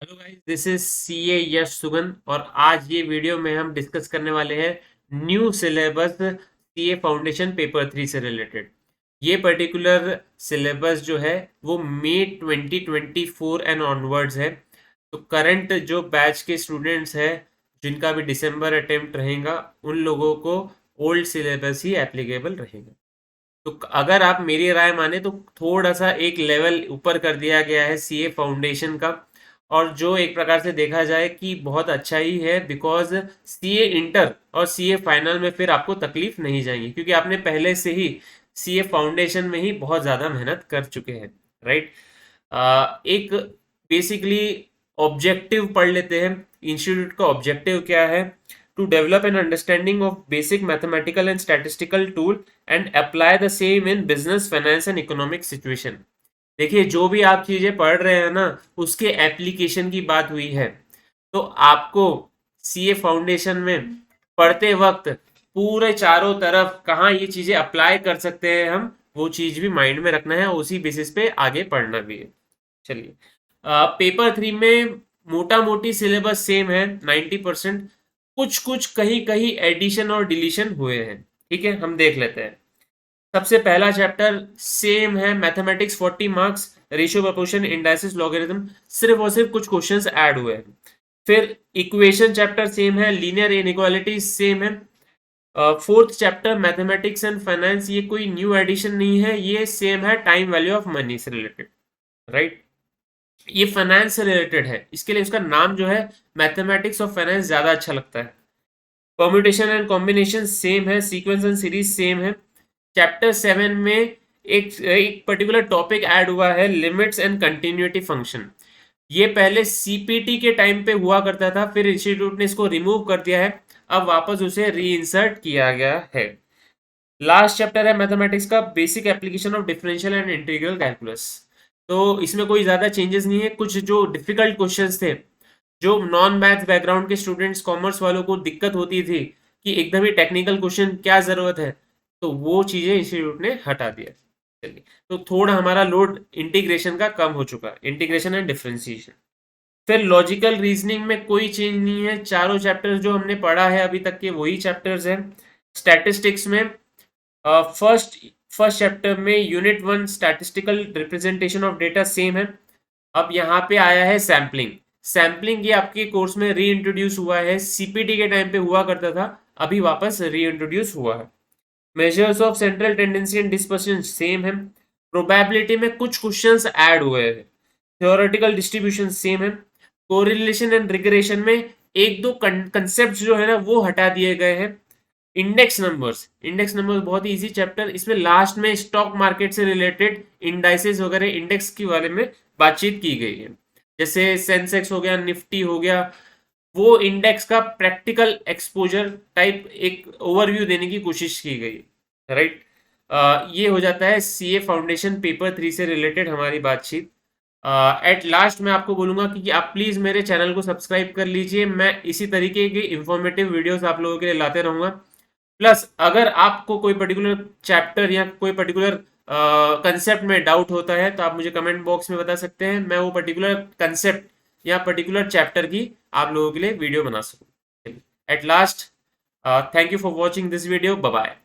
Hello guys, this is CA Yash Sugan और आज ये वीडियो में हम डिस्कस करने वाले हैं new syllabus CA foundation paper 3 से रिलेटेड। ये पर्टिकुलर सिलेबस जो है वो मई 2024 एंड ऑनवर्ड्स है। तो करंट जो बैच के स्टूडेंट्स हैं जिनका भी दिसंबर अटेम्प्ट रहेगा उन लोगों को ओल्ड सिलेबस ही एप्लीकेबल रहेगा। तो अगर आप मेरी राय माने तो थोड़ा सा एक लेवल ऊपर कर दिया गया है सीए फाउंडेशन का, और जो एक प्रकार से देखा जाए कि बहुत अच्छा ही है, बिकॉज सीए इंटर और सीए फाइनल में फिर आपको तकलीफ नहीं जाएगी क्योंकि आपने पहले से ही सीए फाउंडेशन में ही बहुत ज़्यादा मेहनत कर चुके हैं। राइट। एक बेसिकली ऑब्जेक्टिव पढ़ लेते हैं। इंस्टीट्यूट का ऑब्जेक्टिव क्या है? To develop an understanding of basic mathematical and statistical tool and apply the same in business finance and economic situation. देखिए, जो भी आप चीजें पढ़ रहे हैं ना, उसके एप्लीकेशन की बात हुई है। तो आपको सीए फाउंडेशन में पढ़ते वक्त पूरे चारों तरफ कहाँ ये चीजें अप्लाई कर सकते हैं हम, वो चीज भी माइंड में रखना है, उसी बेसिस पे आगे पढ़ना भी है। चलिए, पेपर 3 में मोटा मोटी सिलेबस सेम है 90%। कुछ कुछ कहीं कहीं एडिशन और डिलीशन हुए हैं। ठीक है, हम देख लेते हैं। सबसे पहला चैप्टर सेम है, mathematics 40 marks, ratio proportion indices logarithm, सिर्फ और सिर्फ कुछ क्वेश्चंस ऐड हुए हैं। फिर इक्वेशन चैप्टर सेम है, लीनियर इनइक्वालिटी सेम है। Fourth chapter mathematics and finance, ये कोई न्यू एडिशन नहीं है, ये सेम है, टाइम वैल्यू ऑफ मनी से रिलेटेड। राइट। ये फाइनेंस से रिलेटेड है, इसके लिए उसका नाम जो है मैथमेटिक्स ऑफ फाइनेंस ज्यादा अच्छा लगता है। परम्यूटेशन एंड कॉम्बिनेशन सेम है, सीक्वेंस एंड सीरीज सेम है। चैप्टर 7 में एक पर्टिकुलर टॉपिक ऐड हुआ है, लिमिट्स एंड कंटिन्यूटी फंक्शन। ये पहले सीपीटी के टाइम पे हुआ करता था, फिर इंस्टीट्यूट ने इसको रिमूव कर दिया है, अब वापस उसे री इंसर्ट किया गया है। लास्ट चैप्टर है मैथमेटिक्स का basic application of differential and integral calculus. तो इसमें कोई ज्यादा चेंजेस नहीं है। कुछ जो डिफिकल्ट क्वेश्चंस थे, जो नॉन मैथ बैकग्राउंड के स्टूडेंट्स, कॉमर्स वालों को दिक्कत होती थी कि एकदम ही टेक्निकल क्वेश्चन क्या जरूरत है, तो वो चीजें इंस्टीट्यूट ने हटा दिया। चलिए, तो थोड़ा हमारा लोड इंटीग्रेशन का कम हो चुका है, इंटीग्रेशन एंड डिफरेंशिएशन। फिर लॉजिकल रीजनिंग में कोई चेंज नहीं है, चारों चैप्टर्स जो हमने पढ़ा है अभी तक के वही चैप्टर्स हैं। स्टैटिस्टिक्स में फर्स्ट फर्स्ट चैप्टर में unit 1 statistical representation of data same है। अब यहाँ पे आया है सैम्पलिंग। सैम्पलिंग ये आपके कोर्स में री इंट्रोड्यूस हुआ है, सीपीटी के टाइम पे हुआ करता था, अभी वापस री इंट्रोड्यूस हुआ है। Measures of central tendency and dispersion same है। प्रोबेबिलिटी में कुछ क्वेश्चंस ऐड हुए हैं। थ्योरेटिकल डिस्ट्रीब्यूशन सेम है। कोरिलेशन एंड रिग्रेशन में एक दो कंसेप्ट जो है ना वो हटा दिए गए हैं। इंडेक्स नंबर्स बहुत ही इजी चैप्टर, इसमें लास्ट में स्टॉक मार्केट से रिलेटेड इंडाइसेस वगैरह इंडेक्स के बारे में बातचीत की गई है। जैसे सेंसेक्स हो गया, निफ्टी हो गया, वो इंडेक्स का प्रैक्टिकल एक्सपोजर टाइप एक ओवरव्यू देने की कोशिश की गई। राइट। ये हो जाता है सीए फाउंडेशन पेपर 3 से रिलेटेड हमारी बातचीत। एट लास्ट मैं आपको बोलूंगा कि आप प्लीज मेरे चैनल को सब्सक्राइब कर लीजिए, मैं इसी तरीके के इंफॉर्मेटिव वीडियोस आप लोगों के लिए लाते रहूंगा। प्लस अगर आपको कोई पर्टिकुलर चैप्टर या कोई पर्टिकुलर कंसेप्ट में डाउट होता है तो आप मुझे कमेंट बॉक्स में बता सकते हैं, मैं वो पर्टिकुलर कंसेप्ट या पर्टिकुलर चैप्टर की आप लोगों के लिए वीडियो बना सकूँ। At last, thank you for watching this video. Bye bye.